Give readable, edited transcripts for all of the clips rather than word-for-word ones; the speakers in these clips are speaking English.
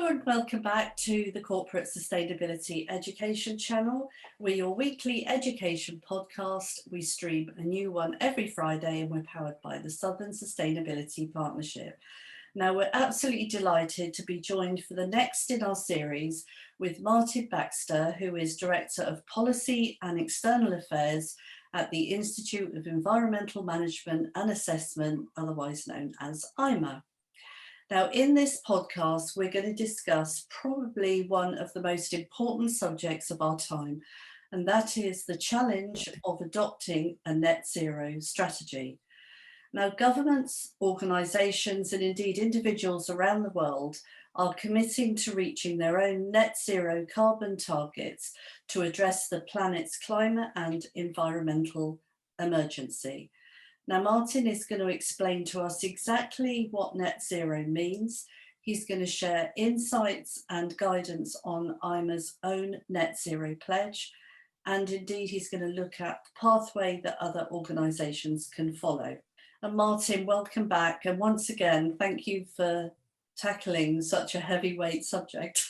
and welcome back to the Corporate Sustainability Education channel. We're your weekly education podcast. We stream a new one every Friday and we're powered by the Southern Sustainability Partnership. Now, we're absolutely delighted to be joined for the next in our series with Martin Baxter, who is Director of Policy and External Affairs at the Institute of Environmental Management and Assessment, otherwise known as IEMA. Now, in this podcast, we're going to discuss probably one of the most important subjects of our time, and that is the challenge of adopting a net zero strategy. Now, governments, organisations, and indeed individuals around the world are committing to reaching their own net zero carbon targets to address the planet's climate and environmental emergency. Now, Martin is going to explain to us exactly what net zero means. He's going to share insights and guidance on IEMA's own net zero pledge. And indeed, he's going to look at the pathway that other organisations can follow. And Martin, welcome back. And once again, thank you for tackling such a heavyweight subject.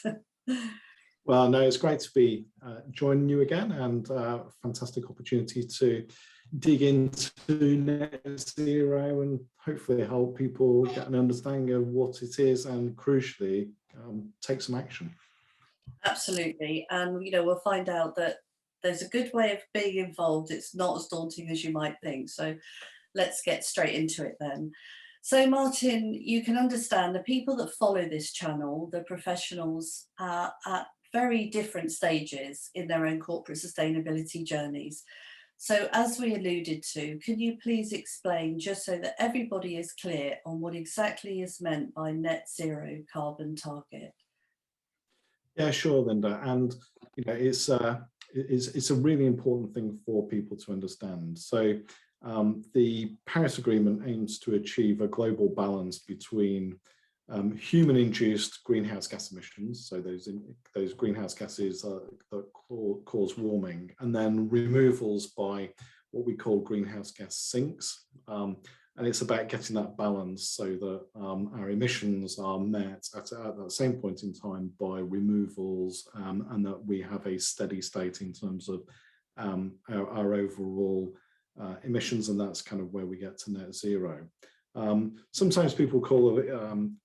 Well, no, it's great to be joining you again, and fantastic opportunity to dig into net zero and hopefully help people get an understanding of what it is and crucially take some action. Absolutely. And, we'll find out that there's a good way of being involved. It's not as daunting as you might think. So let's get straight into it then. So Martin, you can understand the people that follow this channel, the professionals, are at very different stages in their own corporate sustainability journeys. So as we alluded to, can you please explain, just so that everybody is clear on what exactly is meant by net zero carbon target? Yeah, sure, Linda. And it's a really important thing for people to understand. So the Paris Agreement aims to achieve a global balance between human-induced greenhouse gas emissions, so those greenhouse gases that cause warming, and then removals by what we call greenhouse gas sinks. And it's about getting that balance so that our emissions are met at that same point in time by removals, and that we have a steady state in terms of our overall emissions, and that's kind of where we get to net zero. Sometimes people call it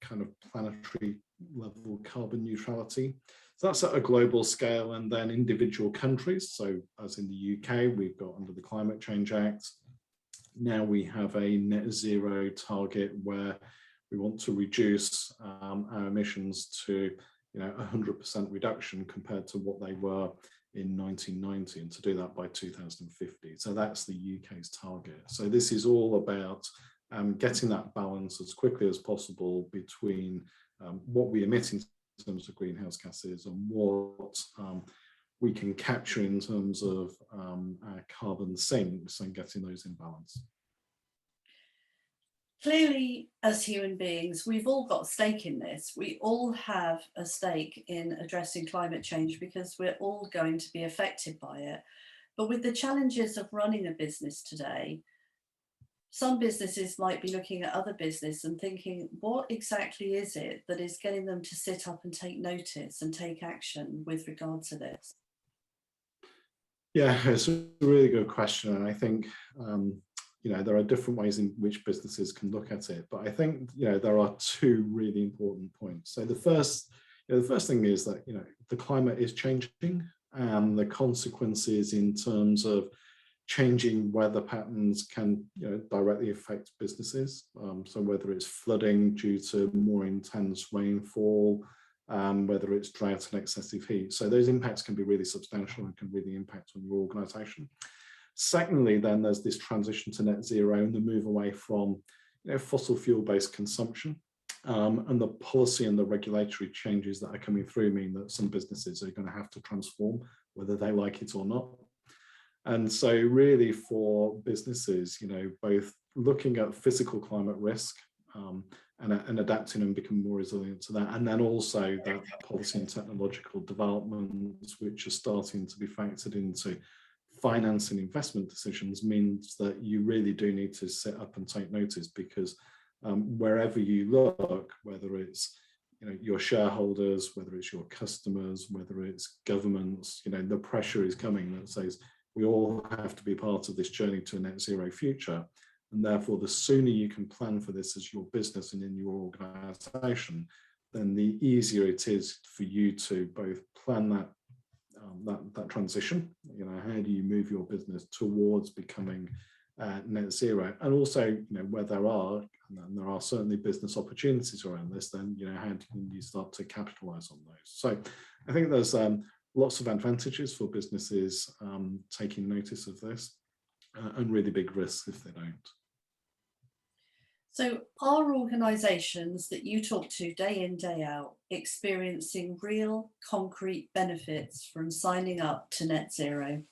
kind of planetary level carbon neutrality. So that's at a global scale, and then individual countries. So as in the UK, we've got under the Climate Change Act, now we have a net zero target where we want to reduce our emissions to 100% reduction compared to what they were in 1990, and to do that by 2050. So that's the UK's target. So this is all about getting that balance as quickly as possible between what we emit in terms of greenhouse gases and what we can capture in terms of our carbon sinks, and getting those in balance. Clearly, as human beings, we've all got a stake in this. We all have a stake in addressing climate change because we're all going to be affected by it. But with the challenges of running a business today, some businesses might be looking at other business and thinking, what exactly is it that is getting them to sit up and take notice and take action with regard to this? Yeah, it's a really good question. And I think, there are different ways in which businesses can look at it. But I think, there are two really important points. So the first thing is that, the climate is changing, and the consequences in terms of changing weather patterns can directly affect businesses. So whether it's flooding due to more intense rainfall, whether it's drought and excessive heat. So those impacts can be really substantial and can really impact on your organisation. Secondly, then there's this transition to net zero and the move away from fossil fuel-based consumption. And the policy and the regulatory changes that are coming through mean that some businesses are going to have to transform, whether they like it or not. And so really for businesses, both looking at physical climate risk and adapting and becoming more resilient to that, and then also that policy and technological developments which are starting to be factored into finance and investment decisions, means that you really do need to sit up and take notice, because wherever you look, whether it's your shareholders, whether it's your customers, whether it's governments, the pressure is coming that says we all have to be part of this journey to a net zero future. And therefore, the sooner you can plan for this as your business and in your organization, then the easier it is for you to both plan that transition. How do you move your business towards becoming net zero, and also where there are certainly business opportunities around this, then how can you start to capitalize on those? So I think there's lots of advantages for businesses taking notice of this, and really big risks if they don't. So are organisations that you talk to day in, day out experiencing real concrete benefits from signing up to net zero?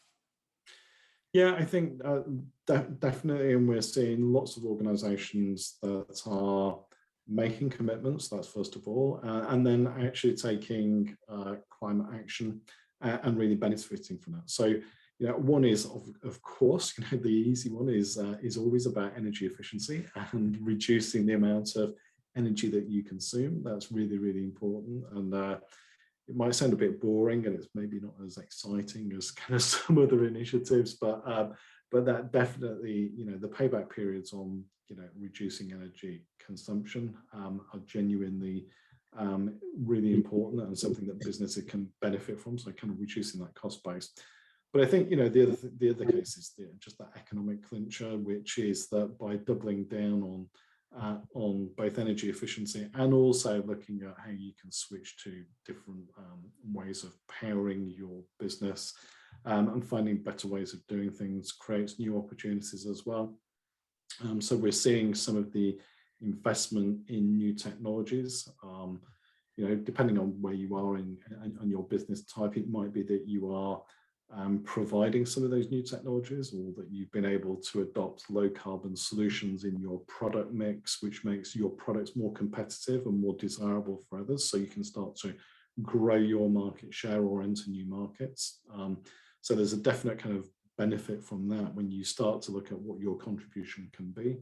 Yeah, I think definitely, and we're seeing lots of organisations that are making commitments, that's first of all, and then actually taking climate action and really benefiting from that. So, one is, of course, the easy one is always about energy efficiency and reducing the amount of energy that you consume. That's really, really important. And it might sound a bit boring, and it's maybe not as exciting as kind of some other initiatives, but that definitely, the payback periods on reducing energy consumption are genuinely really important, and something that businesses can benefit from. So kind of reducing that cost base. But I think the other case is just that economic clincher, which is that by doubling down on both energy efficiency and also looking at how you can switch to different ways of powering your business and finding better ways of doing things creates new opportunities as well. So we're seeing some of the investment in new technologies. Depending on where you are on your business type, it might be that you are providing some of those new technologies, or that you've been able to adopt low carbon solutions in your product mix, which makes your products more competitive and more desirable for others, so you can start to grow your market share or enter new markets. So there's a definite kind of benefit from that when you start to look at what your contribution can be.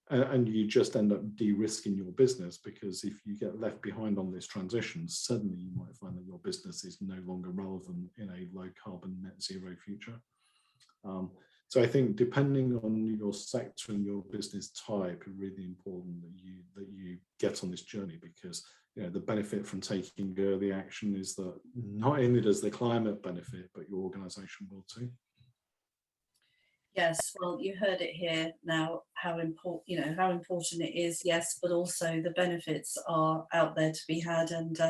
And you just end up de-risking your business, because if you get left behind on this transition, suddenly you might find that your business is no longer relevant in a low carbon net zero future. So I think depending on your sector and your business type, it's really important that you get on this journey, because the benefit from taking early action is that not only does the climate benefit, but your organisation will too. Yes, well, you heard it here now, how important it is, yes, but also the benefits are out there to be had. And,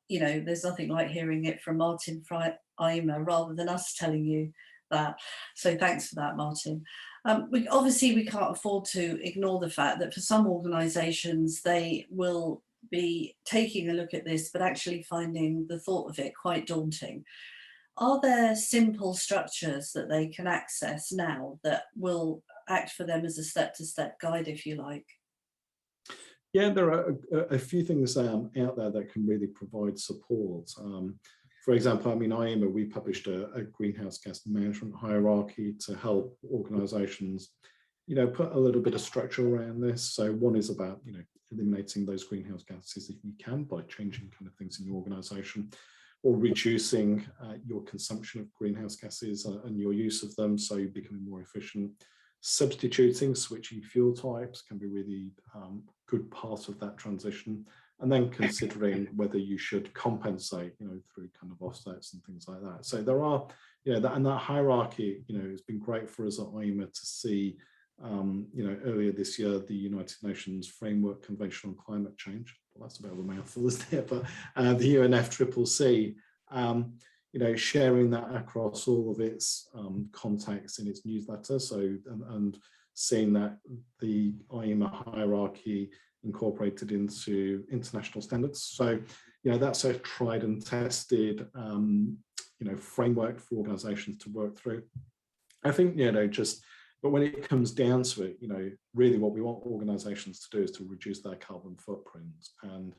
there's nothing like hearing it from Martin from IEMA rather than us telling you that. So thanks for that, Martin. We can't afford to ignore the fact that for some organisations, they will be taking a look at this, but actually finding the thought of it quite daunting. Are there simple structures that they can access now that will act for them as a step-to-step guide, if you like? Yeah, there are a few things out there that can really provide support. For example, IEMA, we published a greenhouse gas management hierarchy to help organisations, put a little bit of structure around this. So one is about, eliminating those greenhouse gases if you can by changing kind of things in your organisation, or reducing your consumption of greenhouse gases and your use of them, so you're becoming more efficient. Substituting, switching fuel types can be really good part of that transition. And then considering whether you should compensate, through kind of offsets and things like that. So there are, and that hierarchy, it's been great for us at IEMA to see, earlier this year, the United Nations Framework Convention on Climate Change. Well, that's a bit of a mouthful, isn't it? But the UNFCCC, sharing that across all of its contacts in its newsletter. So, and seeing that the IEMA hierarchy incorporated into international standards. So, that's a tried and tested, framework for organisations to work through. I think, but when it comes down to it, really what we want organisations to do is to reduce their carbon footprint. And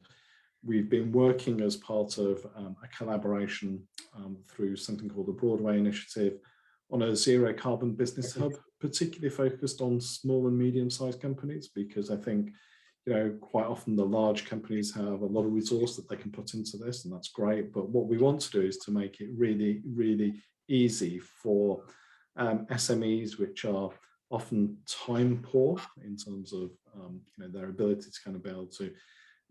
we've been working as part of a collaboration through something called the Broadway Initiative on a zero carbon business hub, particularly focused on small and medium-sized companies, because I think, quite often the large companies have a lot of resource that they can put into this, and that's great. But what we want to do is to make it really, really easy for SMEs, which are often time poor in terms of their ability to kind of be able to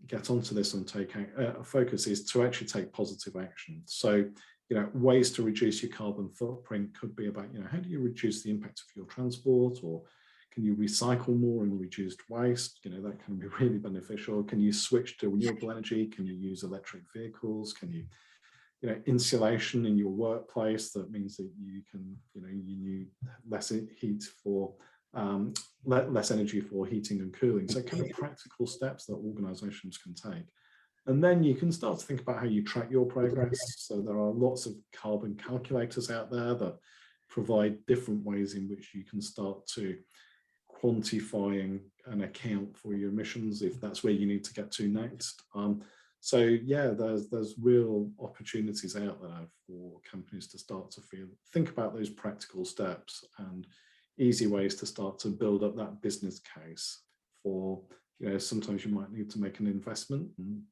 get onto this and take focus, is to actually take positive action. So ways to reduce your carbon footprint could be about how do you reduce the impact of your transport, or can you recycle more and reduce waste? That can be really beneficial. Can you switch to renewable energy? Can you use electric vehicles? Can you insulation in your workplace? That means that you can you need less heat for less energy for heating and cooling. So kind of practical steps that organizations can take. And then you can start to think about how you track your progress. So there are lots of carbon calculators out there that provide different ways in which you can start to quantifying an account for your emissions, if that's where you need to get to next. So yeah, there's real opportunities out there for companies to start to think about those practical steps and easy ways to start to build up that business case for, sometimes you might need to make an investment,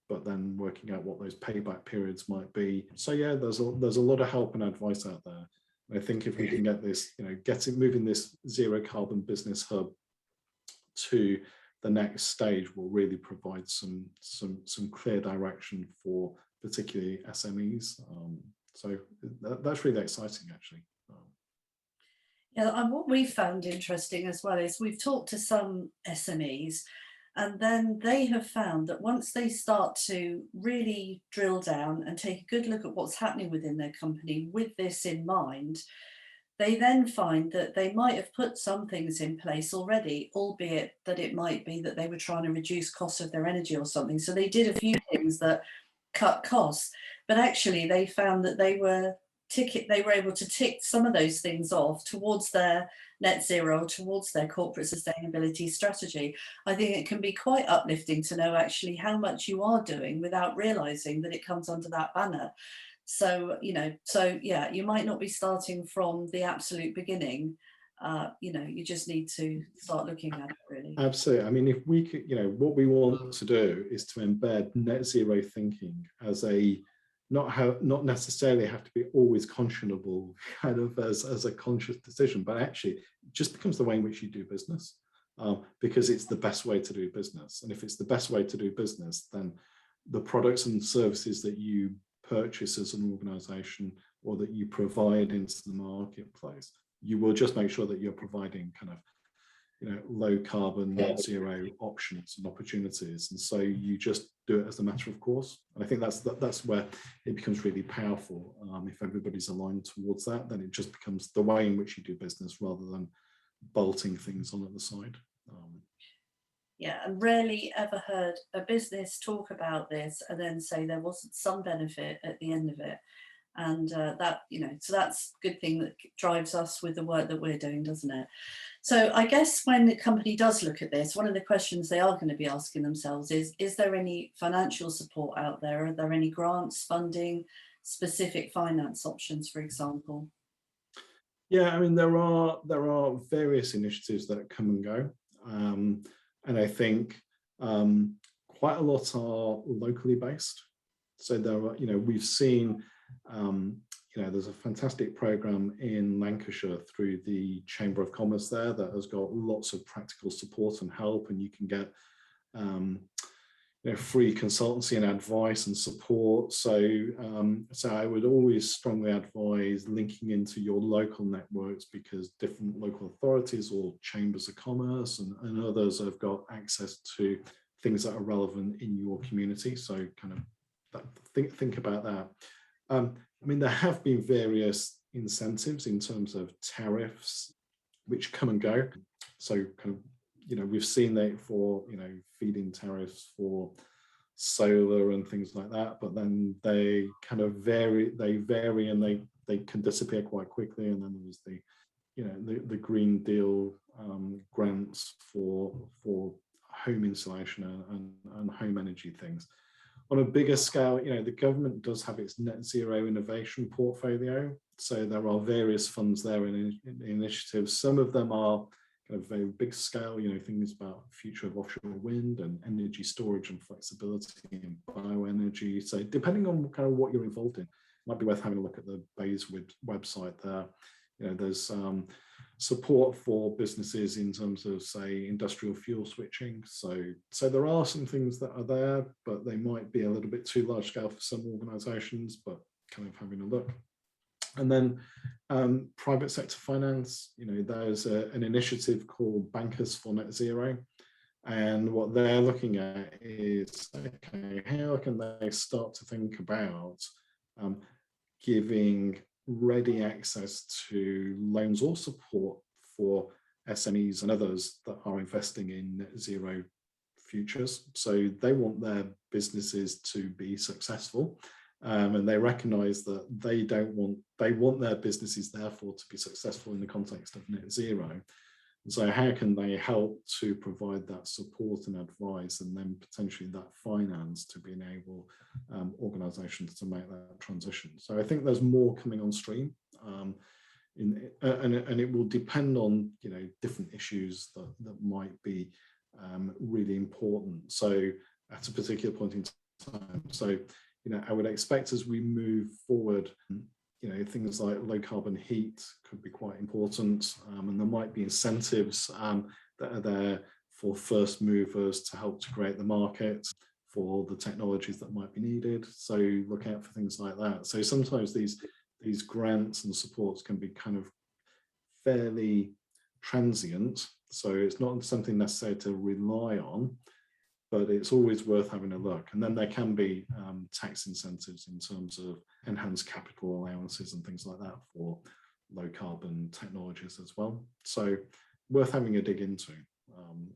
but then working out what those payback periods might be. So yeah, there's a lot of help and advice out there. I think if we can get this, moving this zero carbon business hub to the next stage, will really provide some clear direction for particularly SMEs. So that's really exciting, actually. Yeah, and what we found interesting as well is we've talked to some SMEs, and then they have found that once they start to really drill down and take a good look at what's happening within their company with this in mind, they then find that they might have put some things in place already, albeit that it might be that they were trying to reduce costs of their energy or something. So they did a few things that cut costs, but actually they found that they were able to tick some of those things off towards their net zero, towards their corporate sustainability strategy. I think it can be quite uplifting to know actually how much you are doing without realizing that it comes under that banner. So, yeah, you might not be starting from the absolute beginning. You just need to start looking at it, really. Absolutely. I mean, if we could, what we want to do is to embed net zero thinking as not necessarily have to be always conscionable kind of as a conscious decision, but actually it just becomes the way in which you do business, because it's the best way to do business. And if it's the best way to do business, then the products and services that you purchase as an organization, or that you provide into the marketplace, you will just make sure that you're providing kind of low carbon, net zero options and opportunities. And so you just do it as a matter of course. And I think that's where it becomes really powerful. If everybody's aligned towards that, then it just becomes the way in which you do business rather than bolting things on at the side. Yeah, and rarely ever heard a business talk about this and then say there wasn't some benefit at the end of it. And that, so that's a good thing that drives us with the work that we're doing, doesn't it? So I guess when the company does look at this, one of the questions they are going to be asking themselves is there any financial support out there? Are there any grants, funding, specific finance options, for example? Yeah, I mean, there are various initiatives that come and go. And I think quite a lot are locally based. So there are, we've seen, there's a fantastic program in Lancashire through the Chamber of Commerce there that has got lots of practical support and help, and you can get free consultancy and advice and support. So I would always strongly advise linking into your local networks, because different local authorities or chambers of commerce and others have got access to things that are relevant in your community. So kind of think about that. I mean, there have been various incentives in terms of tariffs which come and go. So kind of, we've seen that for, feed-in tariffs for solar and things like that, but then they kind of vary and they can disappear quite quickly. And then there's the Green Deal grants for home insulation and home energy things. On a bigger scale, the government does have its net zero innovation portfolio. So there are various funds there and initiatives. Some of them are kind of very big scale, things about future of offshore wind and energy storage and flexibility and bioenergy. So depending on kind of what you're involved in, it might be worth having a look at the BEIS website there. There's support for businesses in terms of, say, industrial fuel switching. So there are some things that are there, but they might be a little bit too large scale for some organizations, but kind of having a look. And then private sector finance, there's an initiative called Bankers for Net Zero. And what they're looking at is, okay, how can they start to think about giving ready access to loans or support for SMEs and others that are investing in net zero futures. So they want their businesses to be successful. And they recognize that they want their businesses therefore to be successful in the context of net zero. And so how can they help to provide that support and advice, and then potentially that finance to enable organizations to make that transition? So I think there's more coming on stream, and it will depend on different issues that might be really important. So at a particular point in time. So I would expect as we move forward, things like low carbon heat could be quite important, and there might be incentives that are there for first movers to help to create the market for the technologies that might be needed. So look out for things like that. So sometimes these grants and supports can be kind of fairly transient. So it's not something necessary to rely on, but it's always worth having a look. And then there can be tax incentives in terms of enhanced capital allowances and things like that for low carbon technologies as well. So worth having a dig into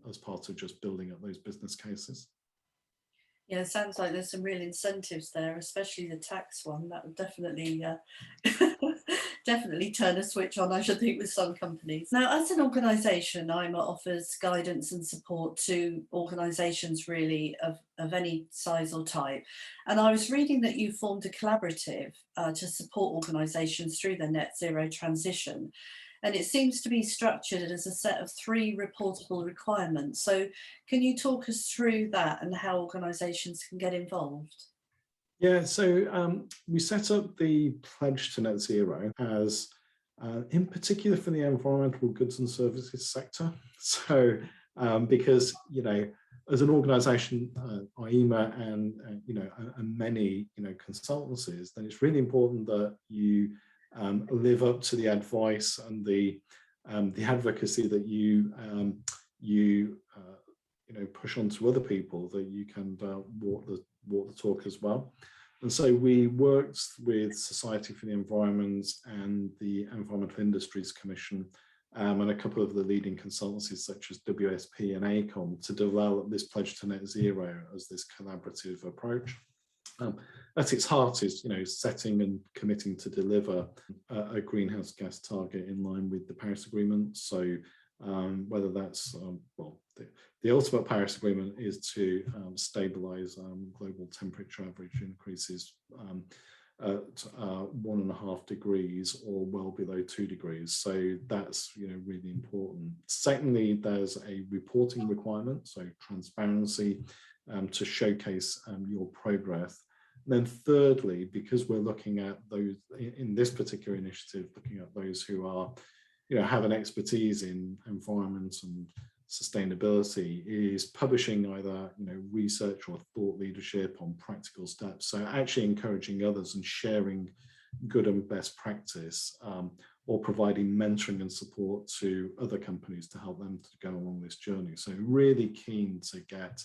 as part of just building up those business cases. Yeah, it sounds like there's some real incentives there, especially the tax one. That would definitely definitely turn a switch on, I should think, with some companies. Now, as an organisation, IEMA offers guidance and support to organisations really of any size or type. And I was reading that you formed a collaborative to support organisations through their net zero transition. And it seems to be structured as a set of 3 reportable requirements. So can you talk us through that and how organisations can get involved? Yeah, so we set up the pledge to net zero as, in particular for the environmental goods and services sector. So because, as an organisation, IEMA and many, consultancies, then it's really important that you live up to the advice and the advocacy that you push on to other people, that you can walk the talk as well. And so we worked with Society for the Environment and the Environmental Industries Commission and a couple of the leading consultancies such as WSP and AECOM to develop this pledge to net zero as this collaborative approach. At its heart is, setting and committing to deliver a greenhouse gas target in line with the Paris Agreement. So whether that's, the ultimate Paris Agreement is to stabilise global temperature average increases at 1.5 degrees or well below 2 degrees. So that's really important. Secondly, there's a reporting requirement, so transparency to showcase your progress. And then thirdly, because we're looking at those in this particular initiative, looking at those who are, have an expertise in environment and sustainability, is publishing either, research or thought leadership on practical steps. So actually encouraging others and sharing good and best practice, or providing mentoring and support to other companies to help them to go along this journey. So really keen to get,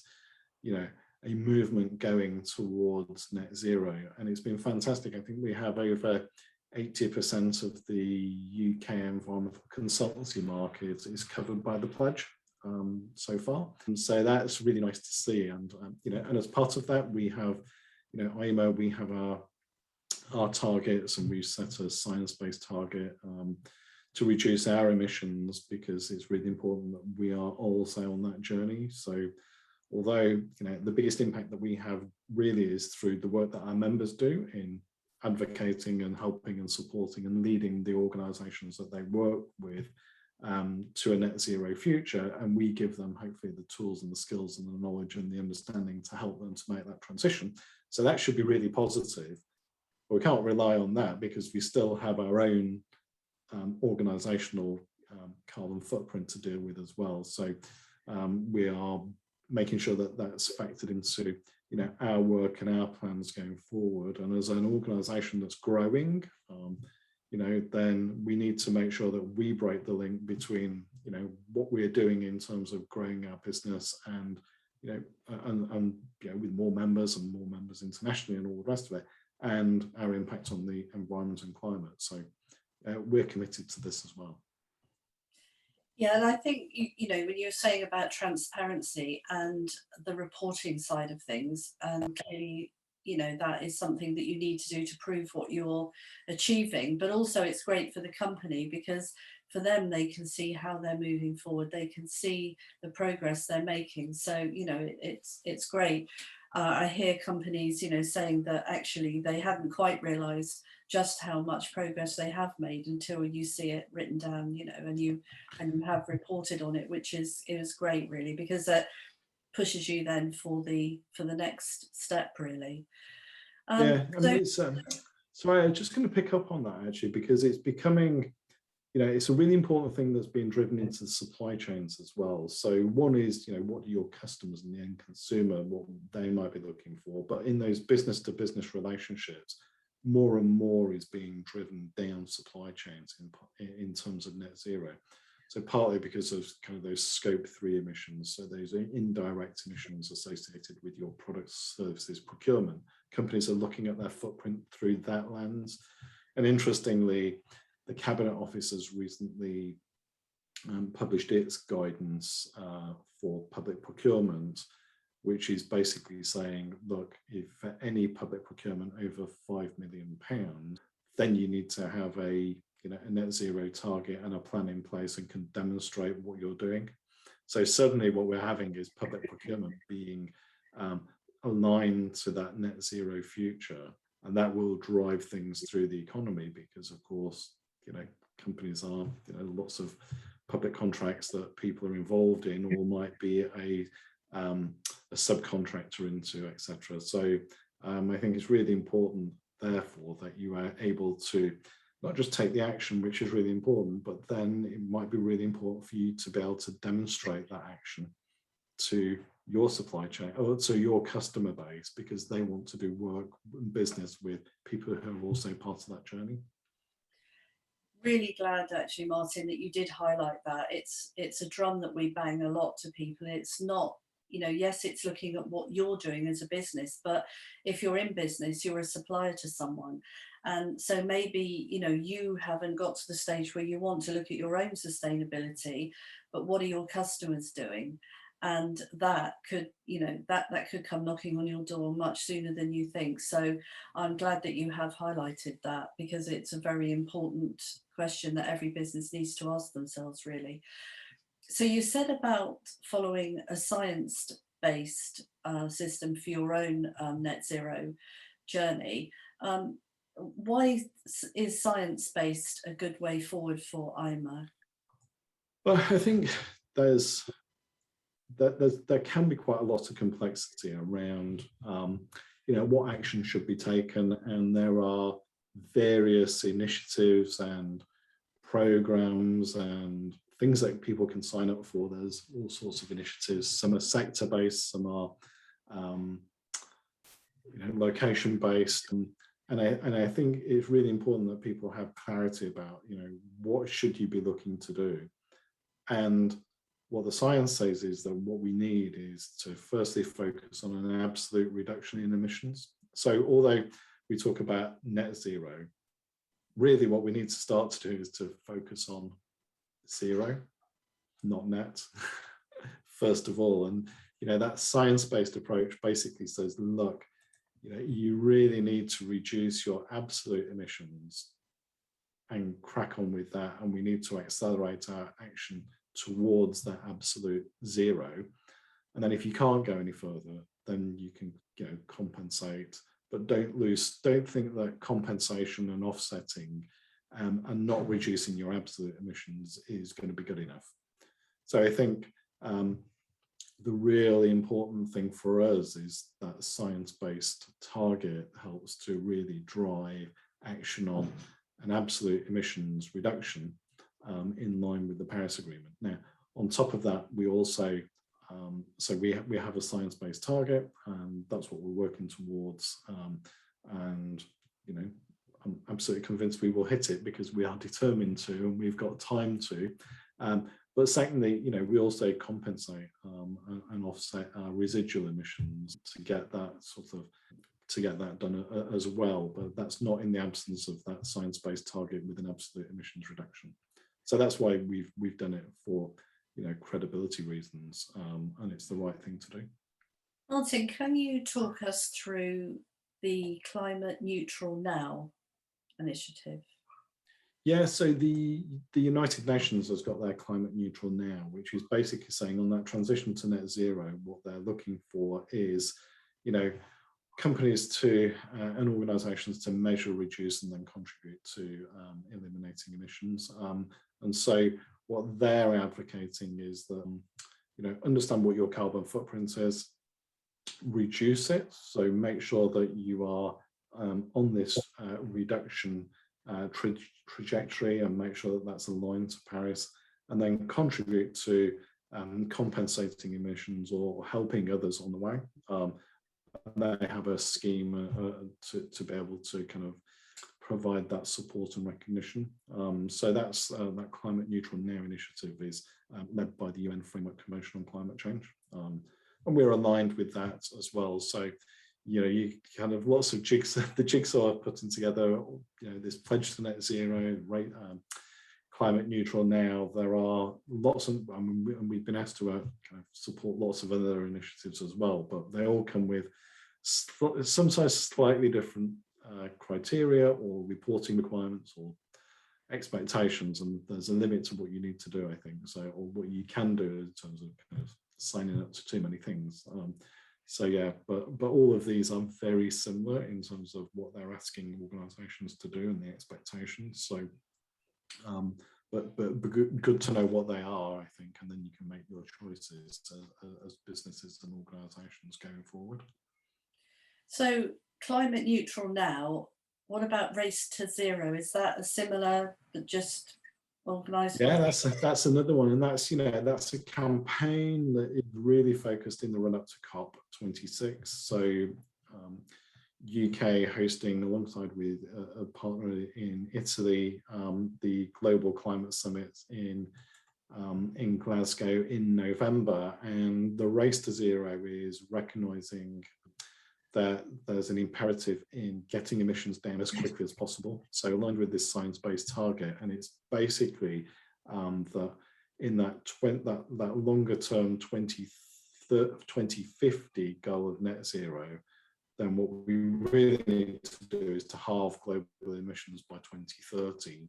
a movement going towards net zero. And it's been fantastic. I think we have over 80% of the UK environmental consultancy market is covered by the pledge so far. And so that's really nice to see. And, and as part of that, we have, IEMA, we have our targets, and we've set a science-based target to reduce our emissions, because it's really important that we are also on that journey. So although the biggest impact that we have really is through the work that our members do in advocating and helping and supporting and leading the organisations that they work with, to a net zero future, and we give them hopefully the tools and the skills and the knowledge and the understanding to help them to make that transition. So that should be really positive. But we can't rely on that because we still have our own organizational carbon footprint to deal with as well. So we are making sure that that's factored into our work and our plans going forward. And as an organization that's growing, then we need to make sure that we break the link between what we're doing in terms of growing our business and with more members internationally and all the rest of it, and our impact on the environment and climate. So we're committed to this as well. Yeah, and I think, when you're saying about transparency and the reporting side of things, and clearly, that is something that you need to do to prove what you're achieving, but also it's great for the company because for them, they can see how they're moving forward. They can see the progress they're making. So, it's great. I hear companies, saying that actually they hadn't quite realized just how much progress they have made until you see it written down, and you have reported on it, which is great, really, because that pushes you then for the next step, really. Yeah, I mean, it's sorry, I'm just going to pick up on that actually, because it's becoming, it's a really important thing that's being driven into the supply chains as well. So one is, what do your customers and the end consumer, what they might be looking for, but in those business to business relationships, more and more is being driven down supply chains in terms of net zero. So partly because of kind of those scope 3 emissions, so those indirect emissions associated with your products, services, procurement, companies are looking at their footprint through that lens. And interestingly, the Cabinet Office has recently published its guidance for public procurement, which is basically saying, look, if any public procurement over £5 million, then you need to have a net zero target and a plan in place and can demonstrate what you're doing. So suddenly what we're having is public procurement being aligned to that net zero future, and that will drive things through the economy because, of course, companies are, lots of public contracts that people are involved in, or might be a subcontractor into, etc. So I think it's really important, therefore, that you are able to not just take the action, which is really important, but then it might be really important for you to be able to demonstrate that action to your supply chain or to your customer base, because they want to do work and business with people who are also part of that journey. Really glad, actually, Martin, that you did highlight that. It's a drum that we bang a lot to people. It's not, yes, it's looking at what you're doing as a business, but if you're in business, you're a supplier to someone. And so maybe, you haven't got to the stage where you want to look at your own sustainability, but what are your customers doing? And that could, that could come knocking on your door much sooner than you think. So I'm glad that you have highlighted that, because it's a very important question that every business needs to ask themselves, really. So you said about following a science-based system for your own net zero journey. Why is science-based a good way forward for IEMA? Well, I think there can be quite a lot of complexity around what action should be taken, and there are various initiatives and programs and things that people can sign up for. There's all sorts of initiatives. Some are sector-based, some are location-based, and I think it's really important that people have clarity about what should you be looking to do. And what the science says is that what we need is to firstly focus on an absolute reduction in emissions. So although we talk about net zero, really what we need to start to do is to focus on zero, not net, first of all. And that science-based approach basically says, look, you really need to reduce your absolute emissions and crack on with that, and we need to accelerate our action towards that absolute zero. And then if you can't go any further, then you can compensate, but don't think that compensation and offsetting and not reducing your absolute emissions is going to be good enough. So I think the really important thing for us is that science-based target helps to really drive action on an absolute emissions reduction in line with the Paris Agreement. Now, on top of that, we also, so we have a science-based target, and that's what we're working towards. And, you know, I'm absolutely convinced we will hit it because we are determined to, and we've got time to. But secondly, you know, we also compensate and offset our residual emissions to get that done as well. But that's not in the absence of that science-based target with an absolute emissions reduction. So that's why we've done it for, you know, credibility reasons, and it's the right thing to do. Martin, can you talk us through the Climate Neutral Now initiative? Yeah, so the United Nations has got their Climate Neutral Now, which is basically saying on that transition to net zero, what they're looking for is, you know, companies to and organisations to measure, reduce, and then contribute to eliminating emissions. And so what they're advocating is that, you know, understand what your carbon footprint is, reduce it, so make sure that you are on this reduction trajectory and make sure that that's aligned to Paris, and then contribute to compensating emissions or helping others on the way. They have a scheme to be able to kind of provide that support and recognition. So that's that Climate Neutral Now initiative is led by the UN Framework Convention on Climate Change. And we're aligned with that as well. So, you know, you kind of lots of the jigsaw are putting together, you know, this pledge to net zero, climate neutral now. There are lots of, I mean, and we've been asked to kind of support lots of other initiatives as well, but they all come with sometimes slightly different criteria or reporting requirements or expectations, and there's a limit to what you need to do, I think, so, or what you can do in terms of kind of signing up to too many things. So yeah, but all of these are very similar in terms of what they're asking organisations to do and the expectations. So, but good to know what they are, I think, and then you can make your choices as businesses and organisations going forward. So, Climate Neutral Now. What about Race to Zero? Is that a similar, but just organised? Yeah, that's another one, and that's, you know, that's a campaign that is really focused in the run up to COP26. So UK hosting alongside with a partner in Italy the Global Climate Summit in Glasgow in November, and the Race to Zero is recognising that there's an imperative in getting emissions down as quickly as possible. So aligned with this science-based target, and it's basically that in that longer term 2050 goal of net zero, then what we really need to do is to halve global emissions by 2030.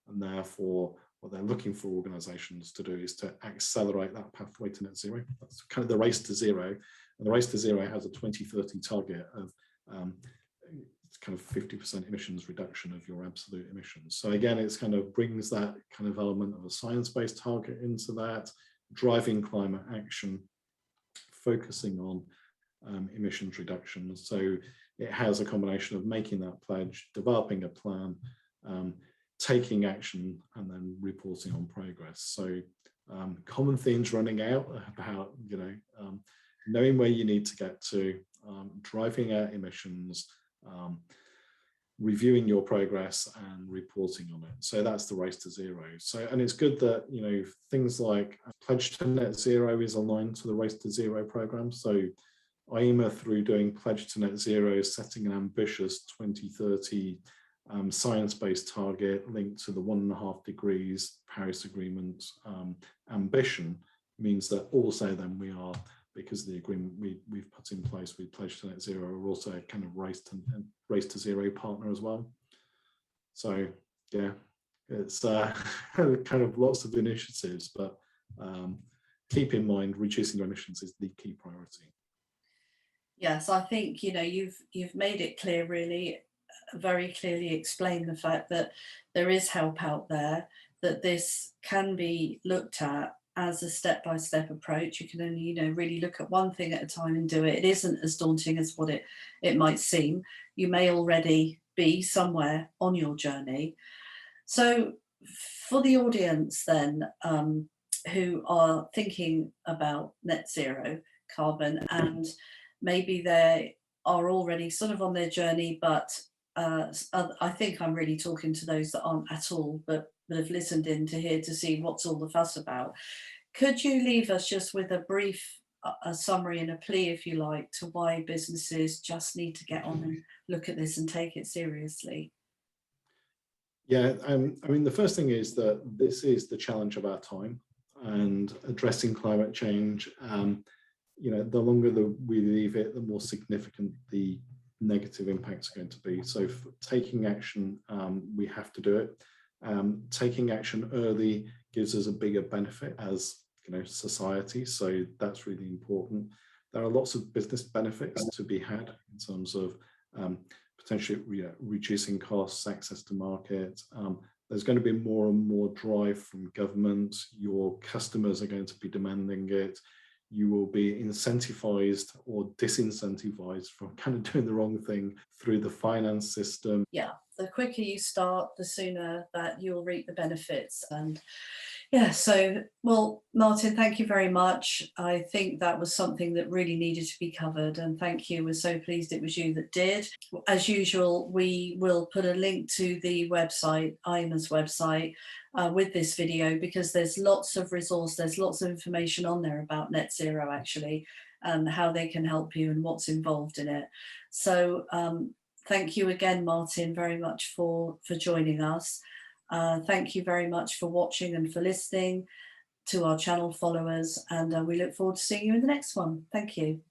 And therefore, what they're looking for organisations to do is to accelerate that pathway to net zero. That's kind of the Race to Zero. And the Race to Zero has a 2030 target of kind of 50% emissions reduction of your absolute emissions. So again, it's kind of brings that kind of element of a science-based target into that, driving climate action, focusing on emissions reduction. So it has a combination of making that pledge, developing a plan, taking action, and then reporting on progress. So common themes running out about, you know, knowing where you need to get to, driving out emissions, reviewing your progress and reporting on it. So that's the Race to Zero. So, and it's good that, you know, things like Pledge to Net Zero is aligned to the Race to Zero program. So IEMA, through doing Pledge to Net Zero, is setting an ambitious 2030 science-based target linked to the 1.5 degrees Paris Agreement ambition, means that also then we are, because of the agreement we've put in place with Pledge to Net Zero, we're also a kind of Race to Zero partner as well. So yeah, it's kind of lots of initiatives, but keep in mind reducing your emissions is the key priority. Yes, I think, you know, you've made it clear really very clearly explained the fact that there is help out there, that this can be looked at as a step-by-step approach. You can only, really look at one thing at a time and do it. It isn't as daunting as what it might seem. You may already be somewhere on your journey. So for the audience then, who are thinking about net zero carbon, and maybe they are already sort of on their journey, but I think I'm really talking to those that aren't at all, but have listened in to hear to see what's all the fuss about. Could you leave us just with a brief a summary and a plea, if you like, to why businesses just need to get on and look at this and take it seriously? Yeah, I mean, the first thing is that this is the challenge of our time, and addressing climate change, the longer that we leave it, the more significant the negative impacts are going to be. So for taking action, we have to do it. Taking action early gives us a bigger benefit as society, so that's really important. There are lots of business benefits to be had in terms of potentially reducing costs, access to market. There's going to be more and more drive from government. Your customers are going to be demanding it. You will be incentivized or disincentivized from kind of doing the wrong thing through the finance system. Yeah, the quicker you start, the sooner that you'll reap the benefits. And yeah, so, well, Martin, thank you very much. I think that was something that really needed to be covered, and thank you. We're so pleased it was you that did. As usual, we will put a link to the website, IEMA's website, with this video, because there's lots of resource, there's lots of information on there about net zero actually, and how they can help you and what's involved in it. So thank you again, Martin, very much for joining us. Thank you very much for watching and for listening to our channel followers, and we look forward to seeing you in the next one. Thank you.